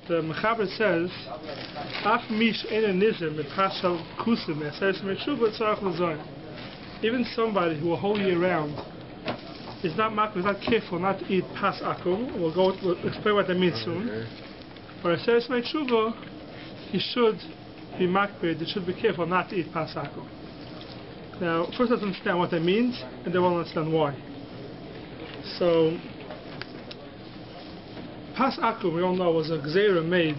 the Mechaber says, "Af mish ein nizem mit pasal kusim eseres mechshuva tzarach l'zoyin." Even somebody who a whole year round is not careful not to eat pas akum. We'll explain what that means soon. For eseres mechshuva, he should be makbid. He should be careful not to eat pas akum. Now, first let's understand what that means, and then we'll understand why. So, pas akum, we all know, was a gzeira made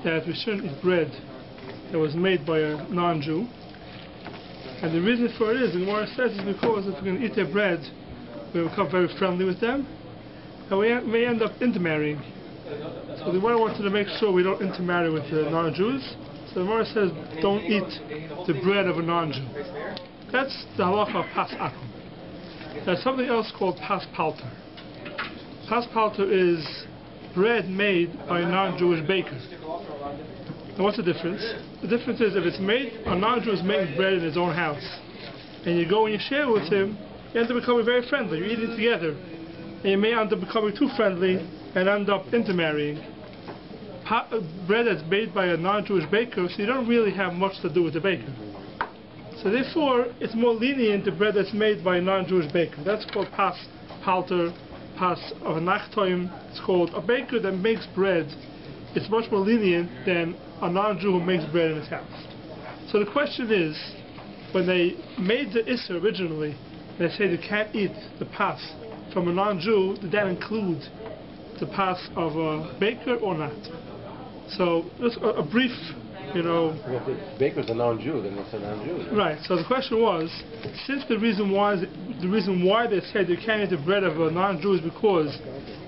that we shouldn't eat bread that was made by a non-Jew. And the reason for it is, the Gemara says, is because if we're going to eat their bread, we become very friendly with them, and we may end up intermarrying. So the Gemara wanted to make sure we don't intermarry with the non-Jews. So the Gemara says, don't eat the bread of a non-Jew. That's the halacha of pas akum. There's something else called pas palter. Pas palter is bread made by a non-Jewish baker. Now what's the difference? The difference is if it's made, a non-Jew is making bread in his own house, and you go and you share with him, you end up becoming very friendly. You're eating together, and you may end up becoming too friendly and end up intermarrying. Bread that's made by a non-Jewish baker, so you don't really have much to do with the baker. So therefore, it's more lenient to bread that's made by a non-Jewish baker. That's called pas palter, pas of a nachtoim. It's called a baker that makes bread. It's much more lenient than a non-Jew who makes bread in his house. So the question is, when they made the Isser originally, they said you can't eat the pas from a non-Jew, did that include the pas of a baker or not? So just a brief, Well, if the baker's a non-Jew, then it's a non-Jew. Right. So the question was, since the reason why they said you can't eat the bread of a non-Jew is because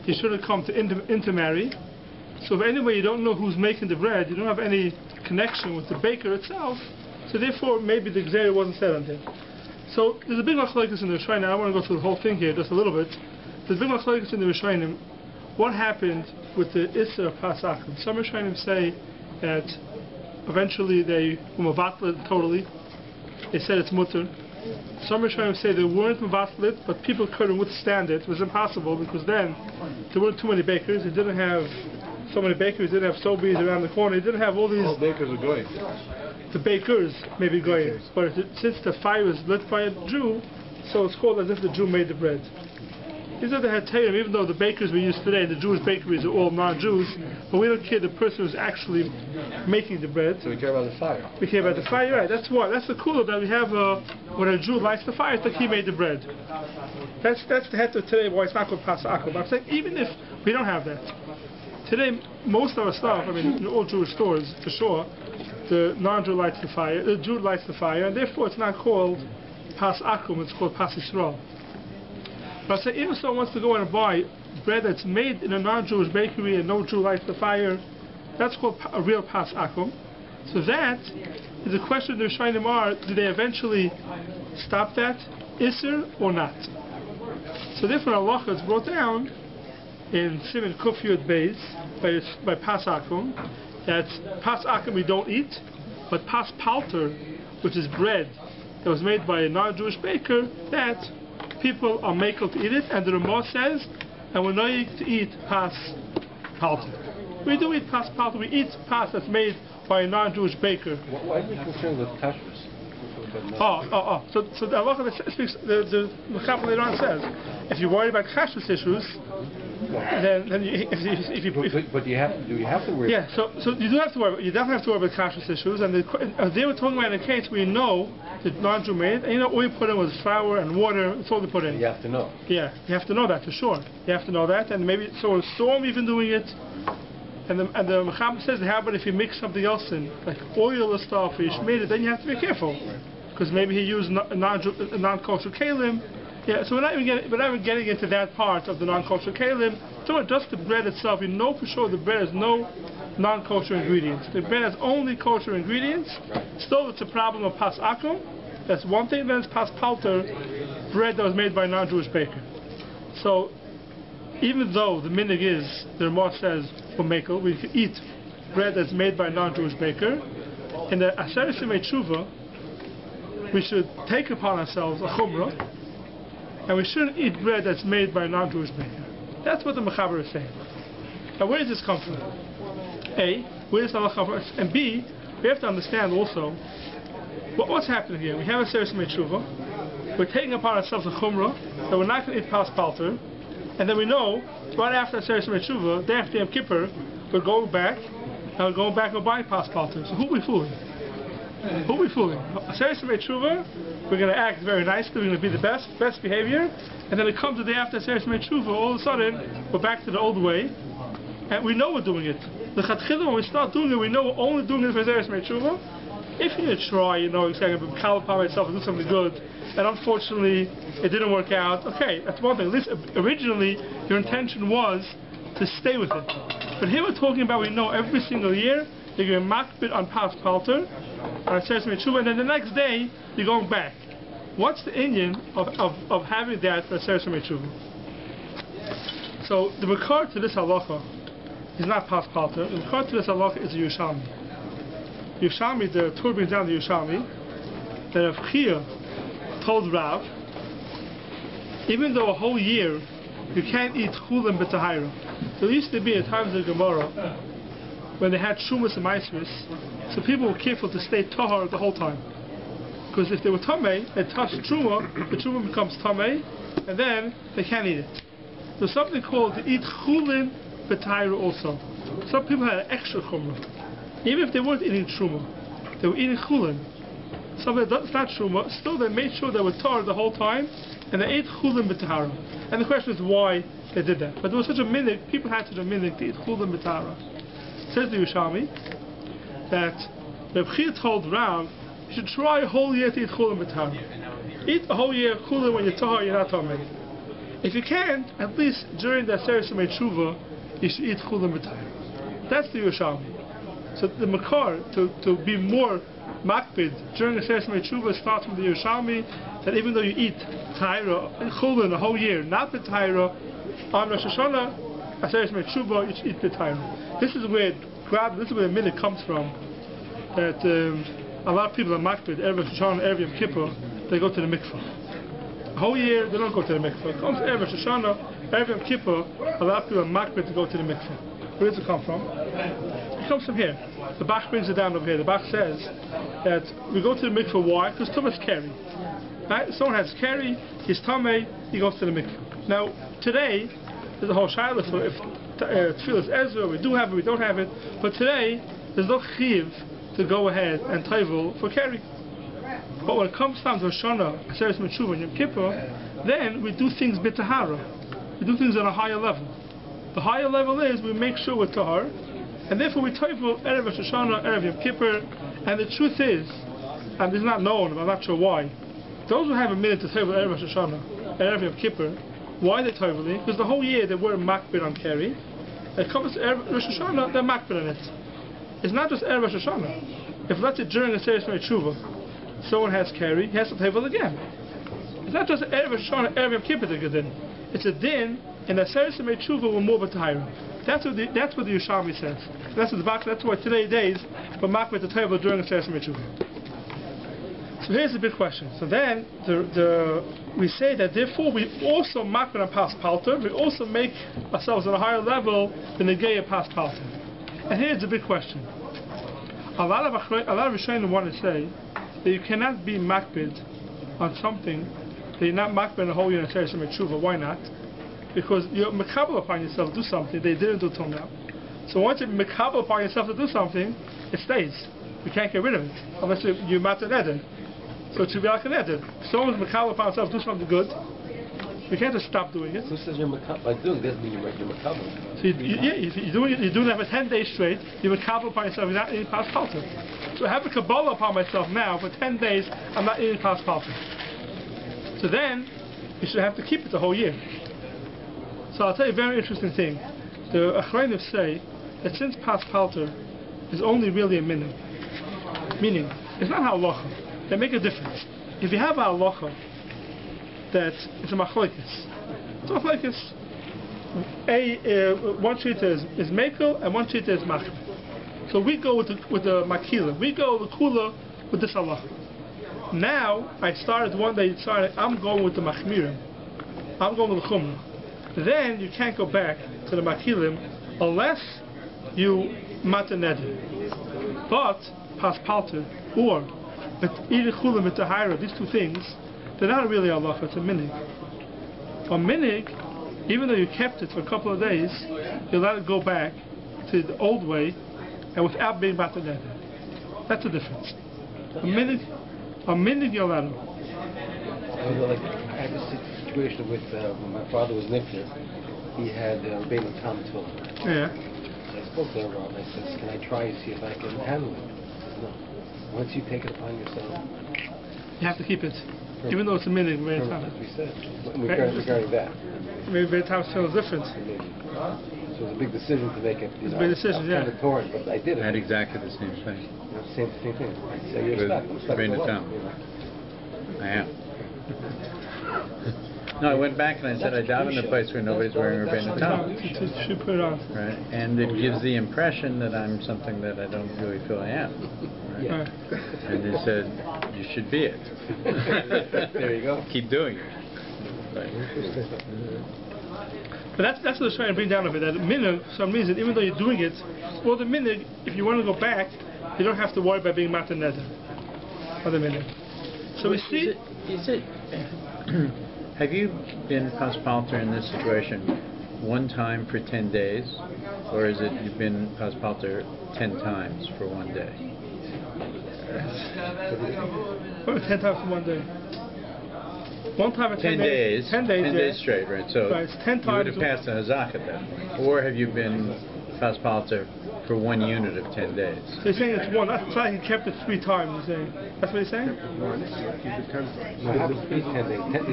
you shouldn't come to intermarry. So if anyway you don't know who's making the bread, you don't have any connection with the baker itself, so therefore maybe the Gzeira wasn't said on him. So there's a big machlokes in the Rishonim. I don't want to go through the whole thing here, just a little bit. There's a big machlokes in the Rishonim. What happened with the Isser of pas akum? Some Rishonim say that eventually they were mevatel totally. They said it's mutter. Some Rishonim say they weren't mevatel, but people couldn't withstand it. It was impossible because then there weren't too many bakers. They didn't have so many bakeries, didn't have Sobeys around the corner, they didn't have all these... All bakers are going. The bakers may be going, but since the fire was lit by a Jew, so it's called as if the Jew made the bread. These are the Hatayim, even though the bakers we use today, the Jewish bakeries are all non-Jews, but we don't care the person who's actually making the bread. So we care about the fire. We care about the fire, right. That's what. That's the cooler that we have when a Jew lights the fire, it's like he made the bread. That's the head of today, why it's not called pas akum. I'm saying even if we don't have that, today, most of our stuff, in all Jewish stores, for sure, the non-Jew lights the fire, the Jew lights the fire, and therefore it's not called pas akum, it's called pas Yisrael. But I say, even if someone wants to go and buy bread that's made in a non-Jewish bakery and no Jew lights the fire, that's called a real pas akum. So that is a question the Rishonim are, do they eventually stop that Isser or not? So therefore Allah is brought down in Siman Kuf Yud Beis by pas akum, that pas akum we don't eat, but pas palter, which is bread that was made by a non-Jewish baker, that people are makel to eat it, and the Ramah says, and we're not to eat pas palter. We do eat pas palter, we eat pas that's made by a non-Jewish baker. Why are we concerned with kashrus? So the Allah speaks, the Mechaber later on says, if you're worried about kashrus issues, then But you have to worry. Yeah, so you do have to worry. You definitely have to worry about kashrus issues. And they were talking about in a case where you know that non-Jew made, and all you put in was flour and water. That's all they put in. You have to know. Yeah, you have to know that for sure. You have to know that, and maybe so a storm even doing it. And the Mechaber says, how about if you mix something else in, like oil or stuff, or you made it, then you have to be careful, because maybe he used non-kosher kalim. Yeah, so we're not even getting into that part of the non-kosher kalim. So just the bread itself, you know for sure the bread has no non-kosher ingredients. The bread has only kosher ingredients. Still, it's a problem of pas akum. That's one thing. Then it's pas palter, bread that was made by a non-Jewish baker. So even though the minig is, the Ramah says for mekel, we can eat bread that's made by a non-Jewish baker. In the Asheres Yemei Tshuva, we should take upon ourselves a chumrah, and we shouldn't eat bread that's made by a non-Jewish baker. That's what the Mechaber is saying. Now where does this come from? A, where does halacha come from? And B, we have to understand also what's happening here. We have a serious tshuva. We're taking upon ourselves a chumrah that we're not going to eat pas palter, and then we know right after a serious tshuva, day after Yom Kippur, we're going back, and we're going back and buying pas palter. So who are we fooling? Who are we fooling? A serious tshuva, we're going to act very nicely, we're going to be the best behavior, and then it comes the day after a serious tshuva, all of a sudden we're back to the old way, and we know we're doing it. The chatchila, when we start doing it, we know we're only doing it for serious tshuva. If you're going to try, you're going to be call upon myself and do something good, and unfortunately it didn't work out, okay, that's one thing. At least originally your intention was to stay with it. But here we're talking about, we know every single year you're going to makbid on pas palter, on a serious tshuva, and then the next day you're going back. What's the inyan of having that for a serious tshuva? So the makar to this halacha is not pas palter. The makar to this halacha is a Yerushalmi. Yerushalmi, the Torah brings down the Yerushalmi that Rav Chia told Rav, even though a whole year you can't eat chulin b'tahira. There used to be at times in Gemara when they had shumas and maisris, so people were careful to stay tahar the whole time. Because if they were tamei, they touched truma, the truma becomes tamei, and then they can't eat it. There's something called to eat chulin b'tahira also. Some people had an extra chumrah. Even if they weren't eating truma, they were eating chulin. Something that's not truma, still they made sure they were tahar the whole time, and they ate chulin b'tahara. And the question is why they did that. But there was such a minhag, people had such a minhag to eat chulin b'tahara. Says the Yerushalmi that Reb Chia told Rav, you should try a whole year to eat chulin b'tahara. Eat a whole year chulin when you're tahar, you're not tamei. If you can't, at least during the serious tshuva, you should eat chulin b'tahara. That's the Yerushalmi. So the makar to be more makbid during the serious tshuva starts from the Yerushalmi that even though you eat tahira chulin a whole year, not the tahira on Rosh HaShana, a serious tshuva, you should eat the tahira. This is where the minute comes from. That a lot of people are makbid every Rosh Hashanah, every Yom Kippur, they go to the mikvah. A whole year they don't go to the mikvah. It comes every Rosh Hashanah, every Yom Kippur, a lot of people are makbid to go to the mikvah. Where does it come from? It comes from here. The Bach brings it down over here. The Bach says that we go to the mikvah. Why? Because Tumas carry. Right? Someone has carry, he's tamei, he goes to the mikvah. Now today there's a whole shayla for if tefillas Ezra, we do have it, we don't have it. But today there's no chiv to go ahead and tayvel for carry. But when it comes down to Shana, Aseret Metshuva, and Yom Kippur, then we do things b'tahara. We do things on a higher level. The higher level is we make sure we're tahar, and therefore we tayvel Erev Rosh Hashanah, Erev Yom Kippur. And the truth is, and this is not known, I'm not sure why, those who have a minute to tayvel Erev Rosh Hashanah, Erev Yom Kippur, why are they tayveling? Because the whole year they were makbid on carry. It comes to Erev Rosh Hashanah, they're makbid on it. It's not just Erev Rosh Hashanah. If let's say during a serious tshuva, someone has carry, he has to tayvel again. It's not just Erev Rosh Hashanah, Erev Yom Kippur they get in. It's a din, and the serious tshuva were more b'tahira. That's what the Yerushalmi says. That's why today's we're makbid to tayvel during a serious tshuva. So here's the big question. So then we say that therefore we also makbid on pas palter. We also make ourselves on a higher level than the gay pas palter. And here's the big question. A lot of Rishonim want to say that you cannot be makbid on something that you're not makbid the whole year in a serious tshuva. Why not? Because you're mekabel upon yourself to do something they didn't do till now. So once you're mekabel upon yourself to do something, it stays. You can't get rid of it unless you matter neder. So it should be like an neder. If someone's mekabel upon himself to do something good, you can't just stop doing it. Who says you're mekabel? By doing this, you're mekabel. So you're doing that for 10 days straight. You're mekabel upon yourself. You're not eating pas palter. So I have a kabbalah upon myself now for 10 days. I'm not eating pas palter. So then you should have to keep it the whole year. So I'll tell you a very interesting thing. The Achrayim say that since pas palter is only really a minhag, meaning it's not halacha. They make a difference. If you have a halacha that it's a machlokes, it's a machlokes. One shita is mekel and one shita is machmir. So we go with the makila. We go with the kula with this halacha. Now I started one day. I'm going with the machmirim. I'm going with the chumrah. Then you can't go back to the makilim unless you matter neder. But pas palter or irichulim mitahira, these two things, they're not really halacha, it's a minig. A minig, even though you kept it for a couple of days, you let it go back to the old way and without being matter neder. That's the difference. A minig you allow them. Like, I had a situation with when my father was nifter. He had ve-chatima till. Yeah. I spoke to Rabbi and I said, "Can I try and see if I can handle it?" He said, "No. Once you take it upon yourself, you have to keep it, even though it's a minig. As we said, regarding that. Maybe ve-chatima still is different. So it was a big decision to make it. It's a big decision, yeah. Kind of torn, but I did it. I had exactly the same thing. Same thing. So you're stuck. I'm stuck. I am. No, I went back and I said I dive in a place where nobody's wearing a ve-chatima. Should put it on. Right, and it gives the impression that I'm something that I don't really feel I am. Right? Right. And they said you should be it. There you go. Keep doing it. Right. But that's what I was trying to bring down a bit. That minig, for some reason, even though you're doing it, well, the minig, if you want to go back, you don't have to worry about being matter neder. Or the minig. So we see. Is it have you been paspalter in this situation one time for 10 days, or is it you've been paspalter 10 times for one day? What was 10 times for one day? One time at 10 days. 10 days. 10 days straight, right? So right, it's 10 times. You would have passed a hazak at that point. Or have you been paspalter for one unit of 10 days? So you're saying it's one. That's why he kept it 3 times. You're saying. That's what he's saying?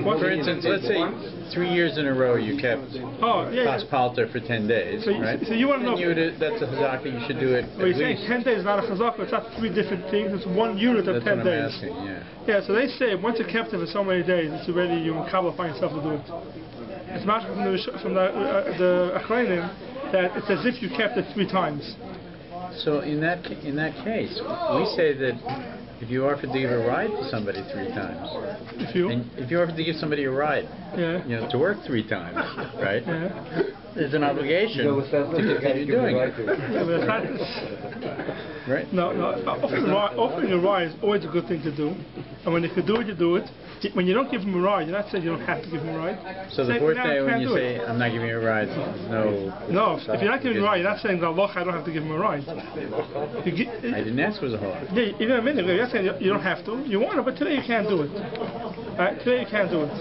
For instance, let's say 3 years in a row you kept paspalter for 10 days, so right? So you want to know. That's a hazaka, you should do it Well, you're saying 10 days is not a chazaka, it's not 3 different things, it's 1 unit of 10 days. That's what I'm asking, yeah. Yeah, so they say once you kept it for so many days, it's already you qualify yourself to do it. It's much from the Achrayim that it's as if you kept it 3 times. So in that case, we say that if you offer to give a ride to somebody 3 times, if you offer to give somebody a ride, to work 3 times, right? Yeah. There's an obligation to continue doing it. Yeah, but that's not, right? No. Offering a ride is always a good thing to do, and when you can do it, you do it. When you don't give him a ride, you're not saying you don't have to give him a ride. So the 4th day when you say, I'm not giving you a ride, no, if you're not giving him a ride, you're not saying, Allah, I don't have to give him a ride. I didn't ask for the halach. Yeah, even a minute ago, you're saying you don't have to. You want to, but today you can't do it. Right? Today you can't do it.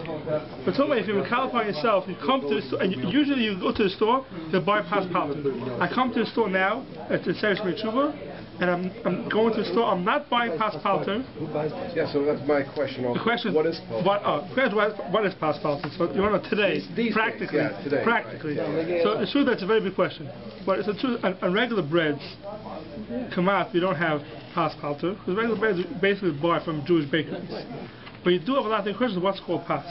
But if you qualify yourself, you come to the store, and usually you go to the store to buy paspalter. I come to the store now, at the Seresh Mechuva, and I'm going to the store, I'm not buying paspalter. Yeah, so that's my question. The question what is what is paspalter? So you want to know today, practically. Today. Practically. So it's true that's a very big question. But it's true, on regular breads, come out if you don't have paspalter, because regular breads you basically buy from Jewish bakeries. But you do have a lot of questions, what's called pas?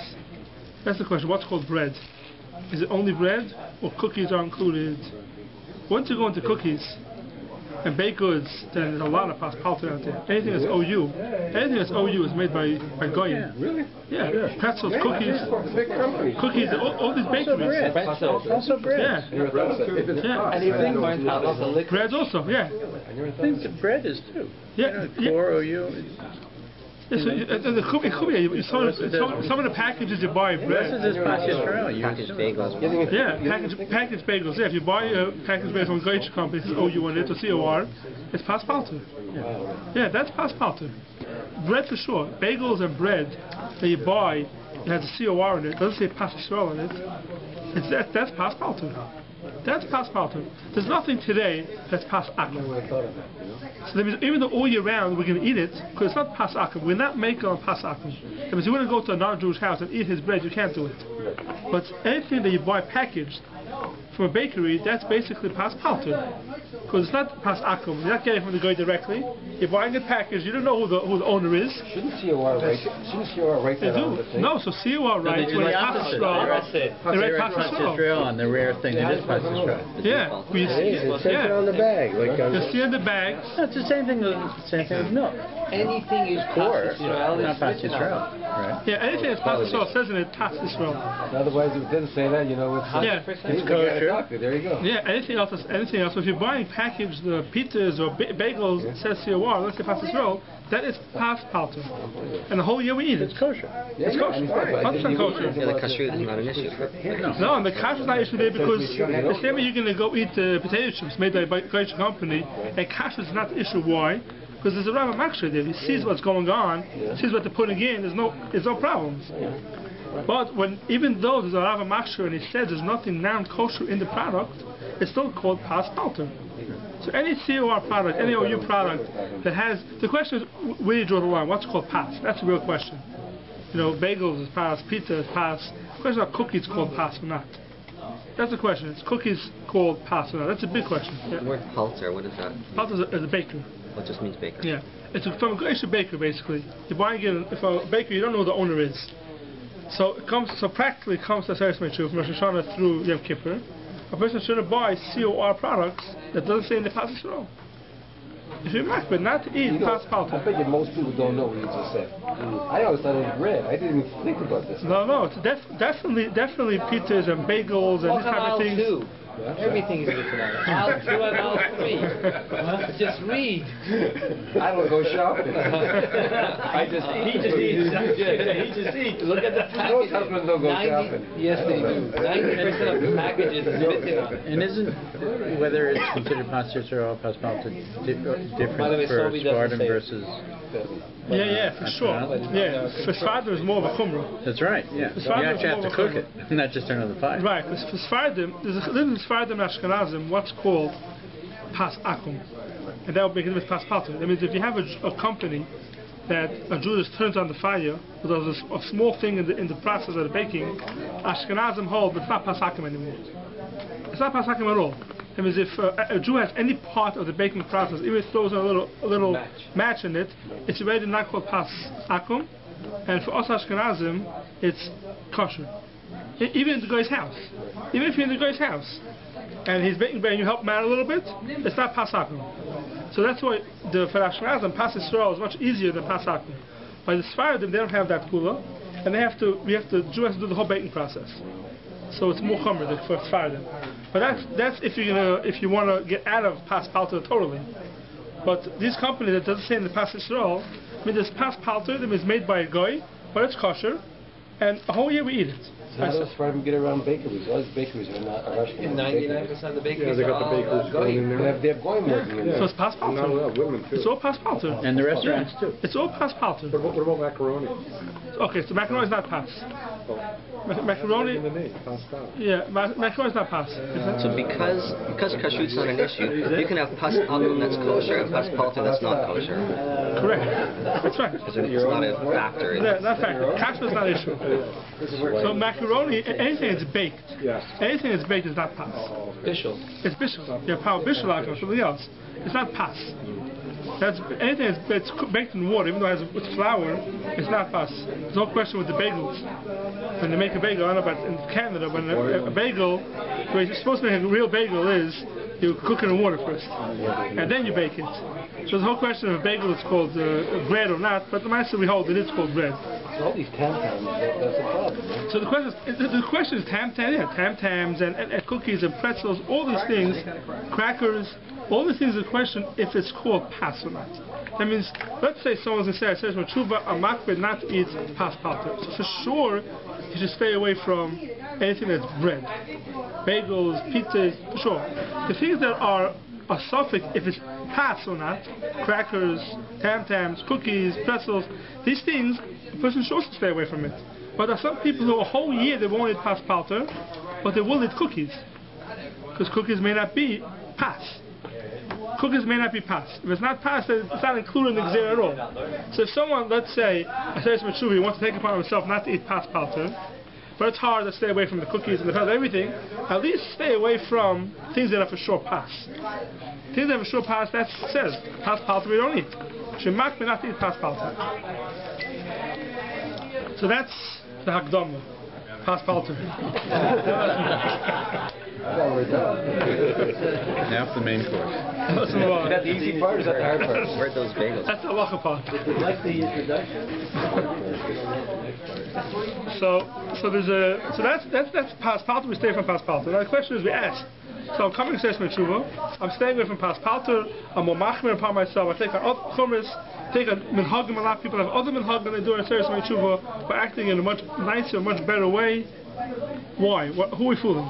That's the question, what's called bread? Is it only bread, or cookies are included? Once you go into cookies and baked goods, then there's a lot of paspalter out there. Anything that's OU is made by Goyim. Yeah, really? Yeah, pretzels, cookies, big company. Cookies, all these bakeries. Also bread. Yeah. Bread also, yeah. I think the bread is too. Yeah. Core OU. Some of the packages you buy bread. This is packaged bagels. Yeah, packaged bagels. Yeah, if you buy a packaged bagels from Goyish company, it says OU on it, or COR, it's paspalter. Yeah, that's paspalter. Bread for sure. Bagels and bread that you buy, it has a COR on it, it doesn't say pas Yisrael on it. That's paspalter. That's paspalter. There's nothing today that's pas akum. So that means even though all year round we're going to eat it, because it's not pas akum, we're not making on pas akum. That means you want to go to a non-Jewish house and eat his bread, you can't do it. But anything that you buy packaged from a bakery, that's basically paspalter. Because it's not pas akum, you're not getting it from the guy directly. You're buying it packaged, you don't know who the owner is. Shouldn't COR write that on the thing? No, so COR writes when it's pas Yisrael. They write pas Yisrael. On the rare thing, it is pas Yisrael. Yeah, It says it on the bag. you see in the bag. It's the same thing with milk. Anything is Core, not pas Yisrael. Right? Yeah, anything that's pas Yisrael says in it pas Yisrael. Otherwise, if it doesn't say that, it's... Yeah, it's kosher. There you go. Yeah, anything else. If you're buying packaged pitas or bagels, it says COR, let's say pas Yisrael, that is pas palter. And the whole year we eat it. It's kosher. It's kosher. 100% kosher. Yeah, the kashrut is not an issue. No, and the kashrut is not an issue there because the same way you're going to go eat potato chips made by a Goyish company, and kashrut is not the issue. Why? Because there's a Rabbi Maksher there. He sees what's going on, sees what they're putting in. There's no problems. But even though there's a Rabbi Maksher and he says there's nothing non-kosher in the product, it's still called pas palter. So any COR product, any OU product that has, the question is where you draw the line. What's called pas? That's the real question. Bagels is pas, pizza is pas. The question is cookies called pas or not. That's the question. It's cookies called pas or not. That's a big question. The word palter, what is that? Palter is a baker. What just means baker? Yeah, it's from a Goyish baker basically. You're buying it. If a baker, you don't know who the owner is. So practically it comes to Seres Mechu from Rosh HaShana through Yom Kippur. A person shouldn't buy COR products that doesn't say in the pas Yisrael. If you're but not to eat pas palter. I bet you most people don't know what you just said. I always thought it was bread. I didn't even think about this. No, it's definitely pizzas and bagels and these type of things. Everything is written on it. Aisle 2 and aisle 3. Just read. I don't go shopping. He just eats. Look at the package. Most husbands don't go shopping. Yes, they do. 90% of the packages is written on it. And isn't whether it's considered pas Yisrael or pas palter different By the way, for Sobi doesn't Spartan say versus? Yeah, for sure. Yeah, for Sfardim is more of a chumrah. That's right. Yeah, you actually have to cook it, not just turn on the fire. Right. For Sfardim, there's a little Sfardim and Ashkenazim what's called pas akum, and that will be with pas palter. That means if you have a company that a Jew just turns on the fire, but there's a small thing in the process of the baking, Ashkenazim hold, but it's not pas akum anymore. It's not pas akum at all. That means if a Jew has any part of the baking process, even if it throws a little match in it, it's already not called pas akum. And for us Ashkenazim, it's kosher. Even in the guy's house. Even if you're in the guy's house and he's baking bread and you help him out a little bit, it's not pas akum. So that's why for Ashkenazim, pas Yisrael is much easier than pas akum. By the Sfardim, they don't have that kula, and the Jew has to do the whole baking process. So it's more chomer for Sfardim. But that's if you want to get out of pas palter totally. But this company that doesn't say in the pas Yisrael, I mean there's pas palter that is made by a guy, but it's kosher, and a whole year we eat it. So how does Sfardim get around bakeries? All these bakeries are not Russian. 99% of the bakeries they got the bakeries going in there. They have goyim working in there. So it's pas palter. Women too. It's all pas palter. And the restaurants too. It's all pas palter. What about macaroni? Okay, so macaroni is not pas. Macaroni. Macaroni is not pas. So because kashrut's not an issue, you can have pas akum that's kosher and pas palter that's not kosher. Correct. That's right. Because it's not a factor. Not a factor. Kashrut is not an issue. So macaroni, anything that's baked. Yes. Anything that's baked is not pas. Bishul. It's bishul. Yeah, power bishul or something else. It's not pas. That's anything that's baked in water, even though it has flour, it's not pas. There's no question with the bagels. When they make a bagel, I don't know about in Canada, when a bagel, the way you're supposed to make a real bagel is you cook it in water first, and then you bake it. So the whole question of a bagel is called bread or not, but the master we hold it is called bread. So all these tam-tams, that's a problem. Right? So the question is tam-tams and cookies and pretzels, all these things, crackers, all these things. The question if it's called pas or not. That means, let's say someone's going to say, I says, I'm not to eat pas palter. So for sure, you should stay away from anything that's bread, bagels, pizzas, for sure. The things that are a suffix, if it's pas or not, crackers, tam-tams, cookies, pretzels, these things, a person should also stay away from it. But there are some people who a whole year they won't eat pas palter, but they will eat cookies. Because cookies may not be pas. Cookies may not be pas. If it's not pas, then it's not included in the gzera at all. So if someone, let's say, a Seres Mechuvi wants to take it upon himself not to eat pas palter, but it's hard to stay away from the cookies and the everything, at least stay away from things that are for sure pas. Things that are for sure pas, that says, pas palter we don't eat. Shemak may not eat pas palter. So that's the Hakdama. Pas palter. Now for the main course. Is that the easy part or is that the hard part? Where'd those bagels? That's the halacha part. Like the introduction? So that's pas palter. We stay from pas palter. Now the question is, we ask. So I'm coming to Seres Tshuva. I'm staying away from pas palter. I'm more machmir upon myself. I take on other chumash, take a minhagim. A lot of people have other minhagim they do in Seres Tshuva. We're acting in a much nicer, much better way. Why? Who are we fooling?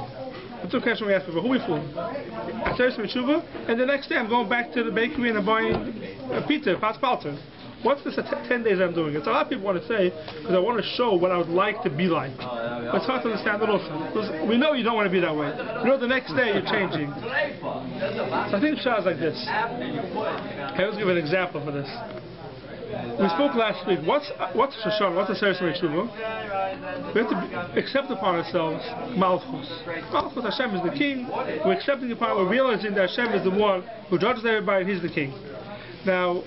That's the question we ask before. Who are we fooling? I Seres Tshuva, and the next day I'm going back to the bakery and I'm buying a pizza, pas palter. What's this 10 days I'm doing it? So a lot of people want to say, because I want to show what I would like to be like. But it's hard to understand it also. Because we know you don't want to be that way. We know the next day you're changing. So I think Shah is like this. Okay, let's give an example for this. We spoke last week. What's Rosh HaShana? What's the Seres Tshuva? We have to accept upon ourselves Malchus. Malchus, Hashem is the king. We're accepting upon it. We're realizing that Hashem is the one who judges everybody and He's the king. Now,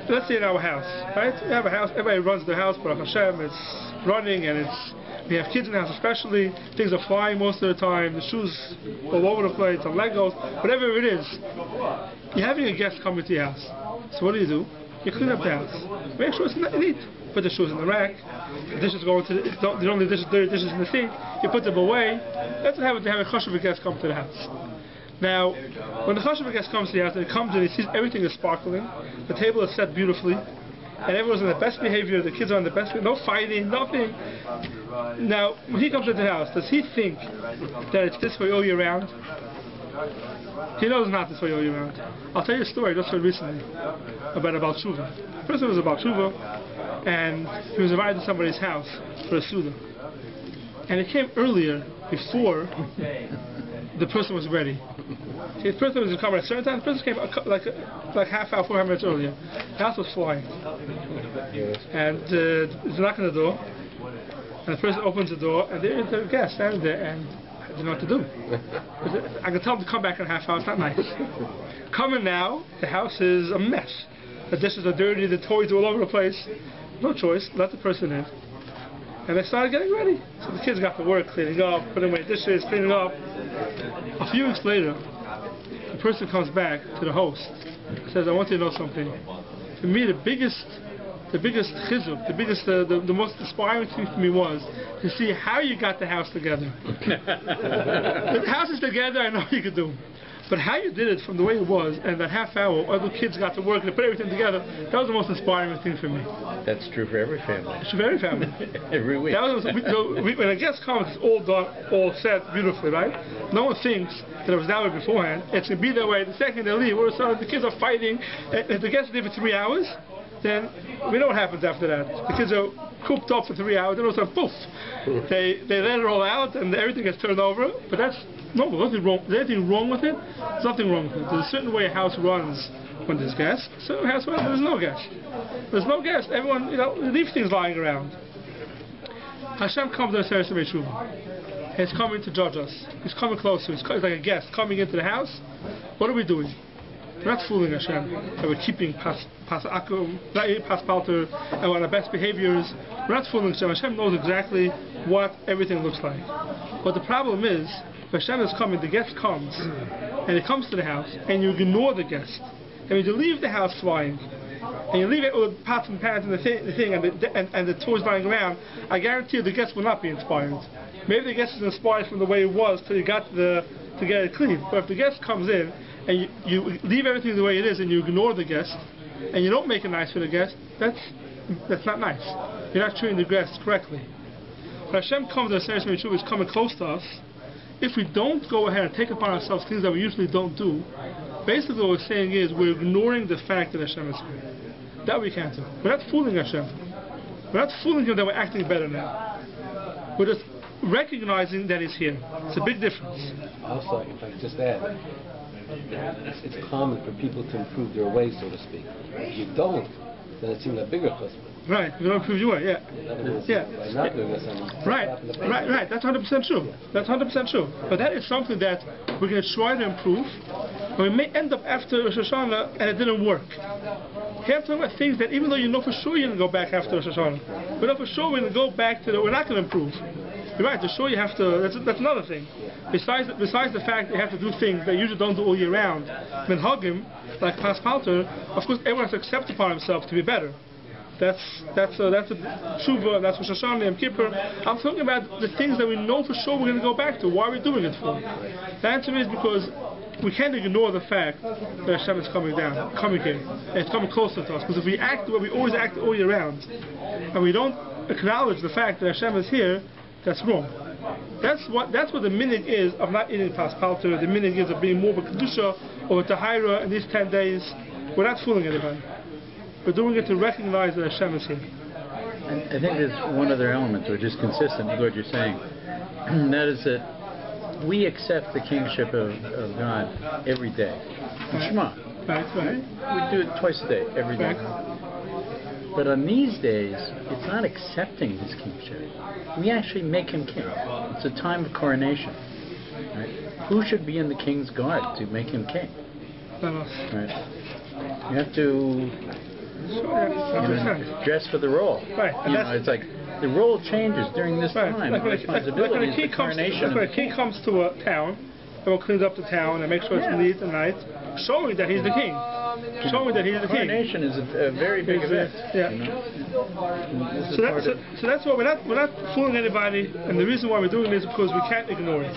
let's say in our house, right? We have a house, everybody runs their house, Baruch Hashem, it's running and we have kids in the house especially, things are flying most of the time, the shoes all over the place, on Legos, whatever it is. You're having a guest coming to your house. So what do? You clean up the house. Make sure it's neat. Put the shoes in the rack, the dishes go into the don't leave dirty dishes in the sink, you put them away. That's what happens to have a chashuv guest come to the house. Now, when the chashuv guest comes to the house and he comes and he sees everything is sparkling, the table is set beautifully, and everyone's in the best behavior, the kids are in the best behavior, no fighting, nothing. Now, when he comes into the house, does he think that it's this way all year round? He knows it's not this way all year round. I'll tell you a story just heard recently about Tshuva. The person was about Tshuva, and he was invited to somebody's house for a Suda. And it came earlier, before the person was ready. See, the person was coming at a certain time. The person came like half hour, 400 minutes earlier. The house was flying. And there's a knock on the door. And the person opens the door, and there's the guest standing there, and I didn't know what to do. I can tell them to come back in a half hour. It's not nice. Coming now, the house is a mess. The dishes are dirty, the toys are all over the place. No choice, let the person in. And they started getting ready. So the kids got to work, cleaning up, putting away dishes, cleaning up. A few weeks later, the person comes back to the host and says, I want you to know something. For me, the biggest chizuk, the most inspiring thing for me was to see how you got the house together. The house is together, I know you could do. But how you did it from the way it was, and that half hour, all the kids got to work and put everything together, that was the most inspiring thing for me. That's true for every family. It's for every family. Every week. That was, when a guest comes, it's all done, all set beautifully, right? No one thinks that it was that way beforehand. It's going to be that way. The second they leave, all of a sudden the kids are fighting. If the guests leave for 3 hours, then we know what happens after that. The kids are cooped up for 3 hours, then all of a sudden, poof, they let it all out and everything gets turned over. But that's normal. Nothing wrong. Is there anything wrong with it? There's nothing wrong with it. There's a certain way a house runs when there's guests. A certain house runs when there's no guests. There's no guests. Everyone, leaves things lying around. Hashem comes to the Seres Tshuva. He's coming to judge us. He's coming closer. He's like a guest coming into the house. What are we doing? We're not fooling Hashem. That we're keeping pas palter, and we're on our best behaviors. We're not fooling Hashem. Hashem knows exactly what everything looks like. But the problem is, if Hashem is coming, the guest comes, and he comes to the house, and you ignore the guest. And when you leave the house flying, and you leave it with pots and pans and the thing and the toys lying around, I guarantee you the guest will not be inspired. Maybe the guest is inspired from the way it was till you got to get it clean. But if the guest comes in, and you leave everything the way it is, and you ignore the guest, and you don't make it nice for the guest, that's not nice. You're not treating the guest correctly. When Hashem comes to the Seres Tshuva, is coming close to us. If we don't go ahead and take upon ourselves things that we usually don't do, basically what we're saying is we're ignoring the fact that Hashem is here. That we can't do. We're not fooling Hashem. We're not fooling Him that we're acting better now. We're just recognizing that He's here. It's a big difference. Also, if I just add, it's common for people to improve their ways, so to speak. If you don't, then it seems a bigger chusma. Right, you don't improve your way, yeah. By not doing this, right, that's 100% true. That's 100% true. But that is something that we're going to try to improve, and we may end up after Rosh HaShana and it didn't work. Here I'm talking about things that even though you know for sure you're going to go back after Rosh HaShana, we know for sure we're going to go back to we're not going to improve. you're right. To show you have to. That's another thing. Besides the fact that you have to do things that you usually don't do all year round, minhagim like pas palter, of course everyone has to accept upon himself to be better. That's a tshuva. That's Rosh HaShana, Yom Kippur. I'm talking about the things that we know for sure we're going to go back to. Why are we doing it for? The answer is because we can't ignore the fact that Hashem is coming here, and it's coming closer to us. Because if we act the way we always act all year round, and we don't acknowledge the fact that Hashem is here, that's wrong. That's what the minig is of not eating pas palter. The minig is of being more of a kedusha or a tahira in these 10 days. We're not fooling anybody. We're doing it to recognize that Hashem is here. And I think there's one other element which is consistent with what you're saying, and that is that we accept the kingship of God every day. Shema. Right. We do it twice a day, every day. Right. But on these days, it's not accepting his kingship. We actually make him king. It's a time of coronation. Right? Who should be in the king's guard to make him king? Right. You have to dress for the role. Right. It's like the role changes during this time. Like when a king comes to a town, everyone cleans up the town and makes sure it's neat and nice, showing that he's the king. Coronation is a very big event. Yeah. So that's why we're not fooling anybody, and the reason why we're doing this is because we can't ignore it.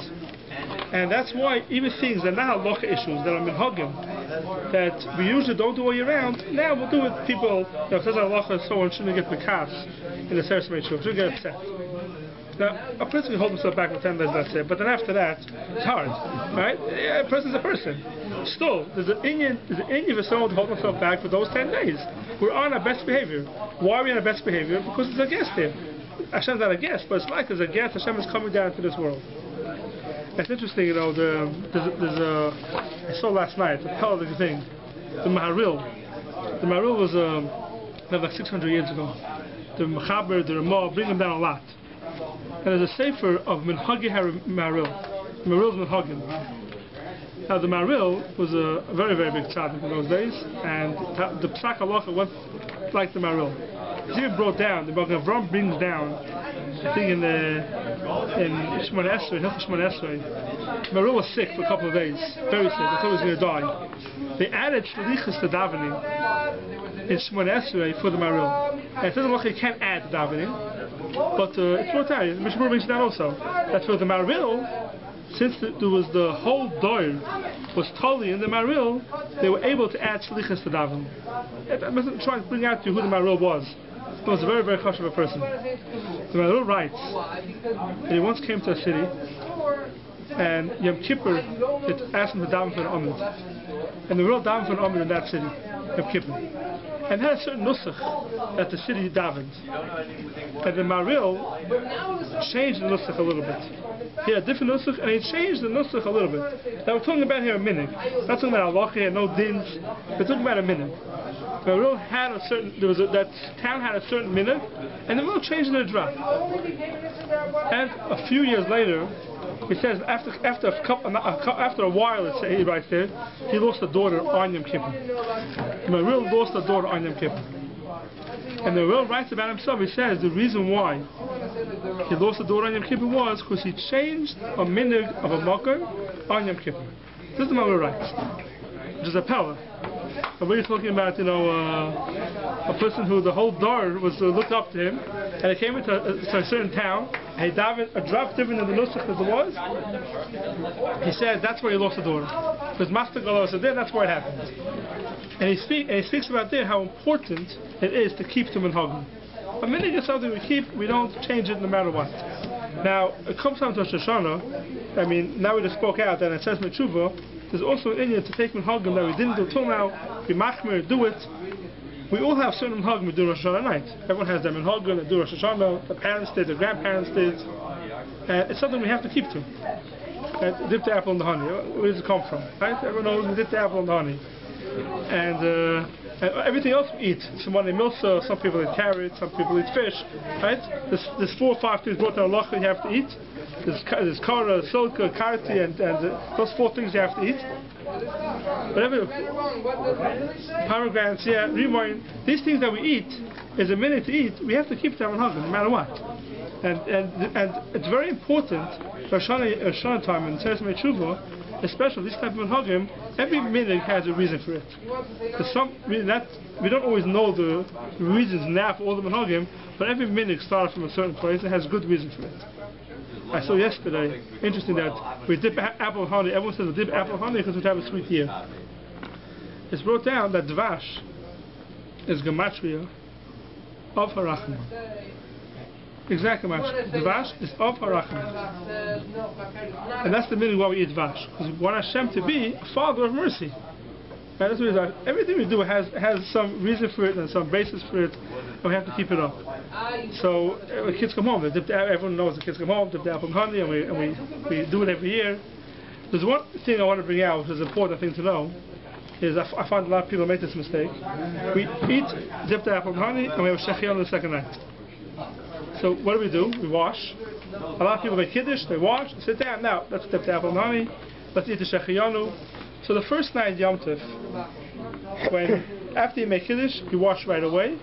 And that's why even things that are not halacha issues, that are minhagim, that we usually don't do all year round, now we'll do it. People, if there's a halacha, someone shouldn't get bekas in the Seres Meitzur, shouldn't get upset. Now, a person can hold himself back for 10 days, let's say, but then after that, it's hard, right? A person's a person. Still, there's an inyan for someone to hold himself back for those 10 days. We're on our best behavior. Why are we on our best behavior? Because there's a guest here. Hashem's not a guest, but it's like there's a guest. Hashem is coming down into this world. It's interesting, I saw last night a television thing, the Maharil. The Maharil was like 600 years ago. The Mechaber, the Ramah, bring them down a lot. And there's a sefer of Minhagi Maharil. Maharil's Minhagim. Now the Maharil was a very, very big tzaddik in those days, and the Psak Halacha went like the Maharil. It's even brought down. The Baruch Avram brings down, I think in Shemona Esrei, Maharil was sick for a couple of days, very sick. They thought he was going to die. They added shlichus to davening in Shemona Esrei for the Maharil. And it doesn't look like you can't add davening, but it's brought down. Mishmur brings it down also. That's for the Maharil. Since there was the whole doir was totally in the Maharil, they were able to add shlichus to davening. I'm not trying to bring out to you who the Maharil was. He was a very, very chashuv person. The Maharil writes that he once came to a city, and Yom Kippur asked him to daven for an Amid. And the Maharil davened for an Amid in that city, Yom Kippur. And had a certain nusach that the city davened. And the Maharil changed the nusach a little bit. He had a different nusach, and he changed the nusach a little bit. Now we're talking about here a minig. Not talking about halacha, no dins. We're talking about a minig. The Maharil had a certain, that town had a certain minig, and the Maharil changed the drop. And a few years later, he says after a while, he writes there, he lost a daughter on Yom Kippur. The Maharil lost a daughter on Yom Kippur. And the Maharil writes about himself, he says the reason why he lost a daughter on Yom Kippur was because he changed a minig of a makkah on Yom Kippur. This is the Maharil writes, which is a power. And we're talking about, a person who the whole dar was looked up to him, and he came into a certain town, and he davened a drop different than the nusach as it was. He said that's where he lost the daughter. Because Master Gala said there, that's where it happened. And he speaks about there how important it is to keep the minhagim. A minig is something we keep, we don't change it no matter what. Now, it comes down to Rosh HaShana. Now we just spoke out that it says Metshuva. There's also an Indian to take minhagim that we didn't do till now. We machmir, do it. We all have certain minhagim we do Rosh HaShana night. Everyone has their minhagim, they do Rosh HaShana. The parents did, the grandparents did. It's something we have to keep to. Dip the apple in the honey. Where does it come from? Right? Everyone knows we dip the apple in the honey. And everything else we eat. Somebody milsa, some people eat carrots, some people eat fish. Right? There's 4 or 5 things brought down halacha you have to eat. There's kara, soka, karti, and those 4 things you have to eat. Whatever, pomegranates, rimoin, these things that we eat is a minute to eat. We have to keep them on hug, no matter what. And it's very important for Rosh HaShana time and Teres Tshuva, especially this type of minhagim. Every minhag has a reason for it. We don't always know the reasons now for all the minhagim, but every minhag started from a certain place and has good reason for it. I saw yesterday, interesting that we dip apple honey. Everyone says we dip apple honey because we have a sweet year. It's brought down that dvash is gematria of harachma. Exactly, dvash is of harachma, and that's the meaning why we eat dvash. Because we want Hashem to be a Father of mercy. And that's what it's everything we do has some reason for it and some basis for it, and we have to keep it up. So when kids come home, everyone knows the kids come home, dip the apple and honey, and we do it every year. There's one thing I want to bring out, which is an important thing to know, is I find a lot of people make this mistake. We eat, dip the apple and honey, and we have a shechianu the second night. So what do? We wash. A lot of people make kiddush, they wash, they sit down. Now, let's dip the apple and honey, let's eat the shechianu. So the first night Yom Tov, after you make kiddush, you wash right away,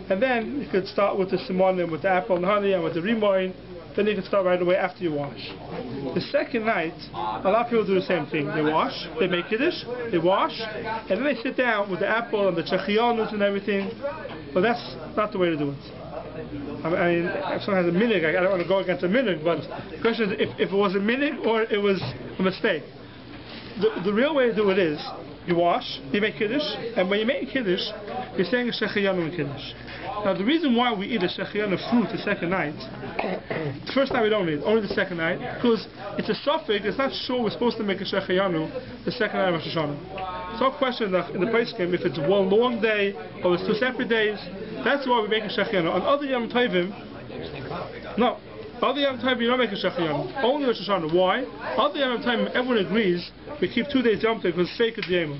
and then you could start with the simonim, with the apple and honey, and with the rimoin. Then you can start right away after you wash. The second night, a lot of people do the same thing. They wash, they make kiddush, they wash, and then they sit down with the apple and the shechianus and everything. But that's not the way to do it. I mean, if someone has a minhag, I don't want to go against a minhag, but the question is if it was a minhag or it was a mistake. The real way to do it is, you wash, you make kiddush, and when you make kiddush, you're saying a shechiyanu in kiddush. Now the reason why we eat a shechiyanu fruit the second night, the first night we don't eat, only the second night, because it's a suffix, it's not sure we're supposed to make a shechiyanu the second night of Rosh HaShana. It's no question in the place game if it's one long day or it's two separate days. That's why we make a shechiyanu. On other Yom Tovim, no. Other Yom Tovim, you don't make a shechiyanu. Only Rosh HaShana. Why? Other Yom Tovim, everyone agrees we keep 2 days Yom Tov because it's sacred Yom.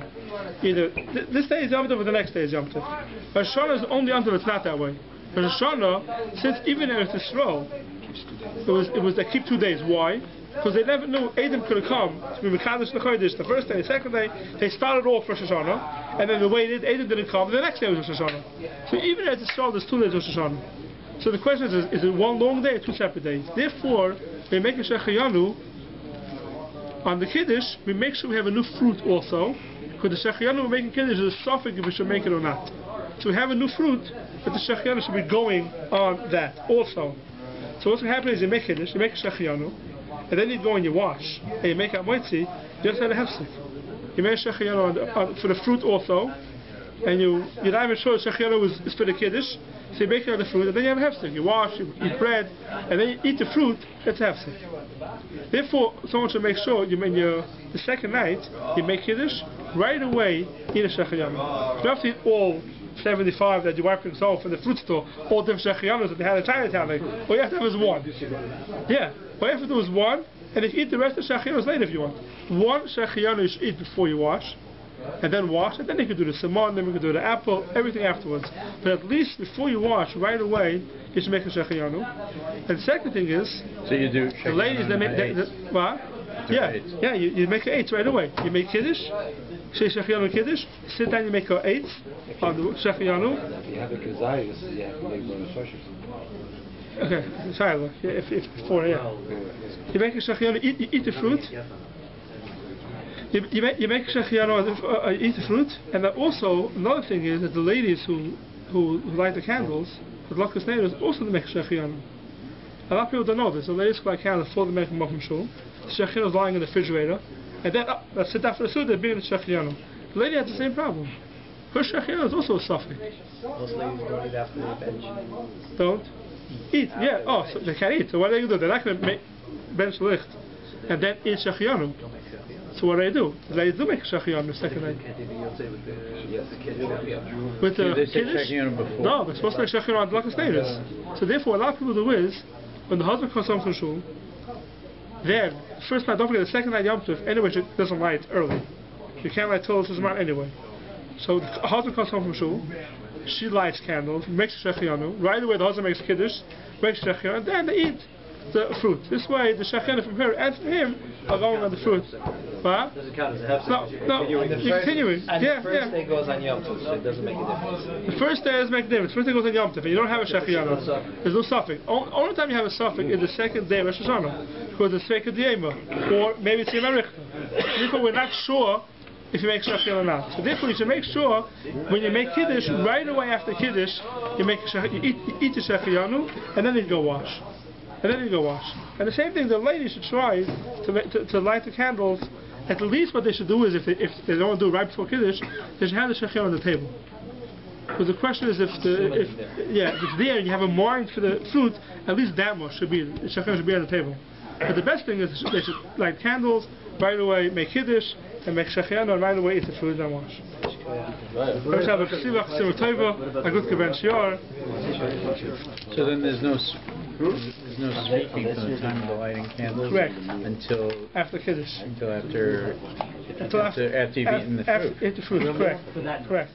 Either this day is Yom Tov or the next day is Yom Tov. Rosh HaShana is only Yom Tov. It's not that way. Rosh HaShana, since even in Israel, it was they keep 2 days. Why? Because they never knew Adam could have come to be Mekadosh L'Chodesh the first day, the second day. They started off Rosh HaShana, and then they waited. Adam didn't come. The next day was Rosh HaShana. So even in Israel, there's 2 days Rosh HaShana. So the question is it one long day or 2 separate days? Therefore, we make a shechiyanu on the kiddush. We make sure we have a new fruit also, because the shechiyanu we're making kiddush is a suffix if we should make it or not. So we have a new fruit, but the shechiyanu should be going on that also. So what's going to happen is you make kiddush, you make a shechiyanu, and then you go and you wash, and you make a moitzi. You just had a hefsek. You make a shechiyanu for the fruit also, and you're not even sure the shechiyanu is for the kiddush. So you make it on the fruit, and then you have a hefsek. You wash, you eat bread, and then you eat the fruit, it's a hefsek. Therefore, someone should make sure the second night, you make kiddush, right away, eat a shechiyanu. You don't have to eat all 75 that you wipe yourself in the fruit store, all different shechiyanus that they had in Chinatown. All you have to have is one. Yeah, all you have to do is one, and if you eat the rest of the shechiyanus later if you want. One shechiyanu you should eat before you wash, and then wash, and then you can do the salmon, then you can do the apple, everything afterwards. But at least before you wash, right away, you should make a shechiyanu. And the second thing is, so you do the ladies, they make, what? Yeah, you make an 8 right away. You make kiddush, say shechiyanu kiddush, sit down, you make an 8 on the shechiyanu. If you have a kazayas, you have to make one of okay, sorry, if before, yeah. You make a shechiyanu, eat the fruit. You make shechiyanu, eat the fruit, and then also another thing is that the ladies who light the candles, the luckous neighbors, also make shechiyanu. A lot of people don't know this. The ladies who light candles before they make them up from shul. The shechiyanu is lying in the refrigerator, and then let's sit down for the food. They bring the shechiyanu. The lady has the same problem. Her shechiyanu is also a suffix. Most ladies don't eat after they bench. Don't eat. Yeah. Oh, so they can't eat. So what do they do? They're not going to make bench licht and then eat shechiyanu. So what do? They do make shechiyanu the second night. With the kiddush? No, they're supposed to make shechiyanu on the luckous neighbors. So therefore, a lot of people do is, when the husband comes home from shul, then first night, don't forget the second night Yom Tov, anyway, she doesn't light early. You can't light till it's out anyway. So the husband comes home from shul, she lights candles, makes shechiyanu. Right away, the husband makes kiddush, makes shechiyanu, and then they eat. the fruit. This way, the shechina from her and from him are going on the fruit. What? Does it count as a hefsek? No, you're continuing. And Yeah, the first day goes on Yom Tov, so it doesn't make a difference. The first day doesn't make a difference. First day goes on Yom Tov, and you don't have a shechina. There's no suffix. Only time you have a suffix is the second day of Rosh HaShana, because it's fake diema, or maybe it's Yom Arichta. Therefore, we're not sure if you make shechina or not. So therefore, you should make sure when you make kiddush, right away after kiddush, you eat the shechina, and then you go wash. And then you go wash. And the same thing, the lady should try to light the candles. At least what they should do is, if they don't want to do it right before Kiddush, they should have the shechina on the table. Because the question is, if it's there and you have a mind for the fruit, at least that much should be, the shechina should be on the table. But the best thing is they should light candles, right away make Kiddush, and make shechina, and right away eat the fruit and wash. So then there's no speaking from the time of the lighting candles. Correct. Until after Kiddush. Until after you've eaten the fruit. After eat the fruit. Correct.